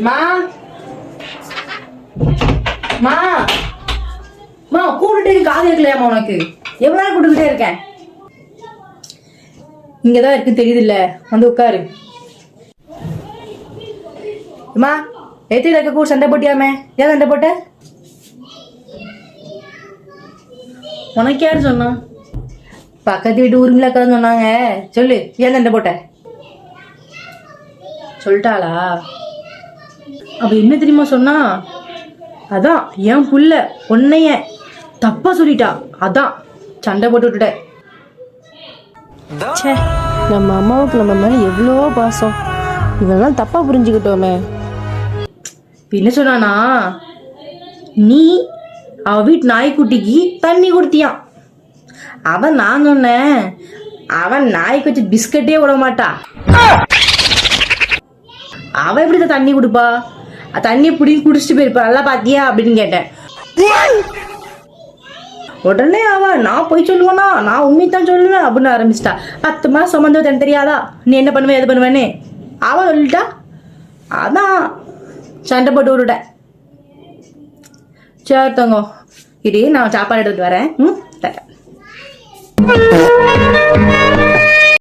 மா மா மா கூப்பிட்டு காது இருக்கலையாமா உனக்கு? எவ்வளவு நேரம் கூப்பிட்டுக்கிட்டே இருக்கேன். இங்கதான் இருக்கு தெரியுது இல்ல, வந்து உட்காரு. அம்மா எத்தி இருக்க கூட சண்டை போட்டியாமே, ஏன் சண்டை போட்ட? உனக்கு யாரு சொன்னா? பக்கத்து வீட்டு ஊருங்களா சொன்னாங்க. சொல்லு, ஏன் சண்டை போட்ட? சொல்லிட்டாளா? அவ என்ன தெரியுமா சொன்னா? அதான் என் புள்ள உன்னைய தப்பா சொல்லிட்டா, அதான் சண்டை போட்டு விட்டுட்டேன். நம்ம அம்மாவுக்கு நம்ம மேல எவ்வளோ பாசம், இவெல்லாம் தப்பா புரிஞ்சுக்கிட்டோமே. என்ன சொன்னானா, நீ அவ வீட்டு நாய்க்குட்டிக்கு தண்ணி கொடுத்தியான். அவன் நான் சொன்னேன், அவன் நாய்க்கு வச்சு பிஸ்கட்டே விட மாட்டா, அவ எப்படி தண்ணி கொடுப்பா? தண்ணி பிடின்னு குடிச்சிட்டு போயிருப்பா, நல்லா பாத்தியா அப்படின்னு கேட்டேன். உடனே அவ நான் போய் சொல்லுவேனா, நான் உண்மைத்தான் சொல்லுவேன் அப்படின்னு ஆரம்பிச்சிட்டா. 10 மாசம் சம்பந்தம் எனக்கு தெரியாதா, நீ என்ன பண்ணுவேன் எது பண்ணுவேன்னு அவ சொல்லிட்டா. அதான் சண்டை போட்டு விட்டுட்டேன். சரி தங்கம், இடி நான் சாப்பாடு எடுத்துட்டு வரேன்.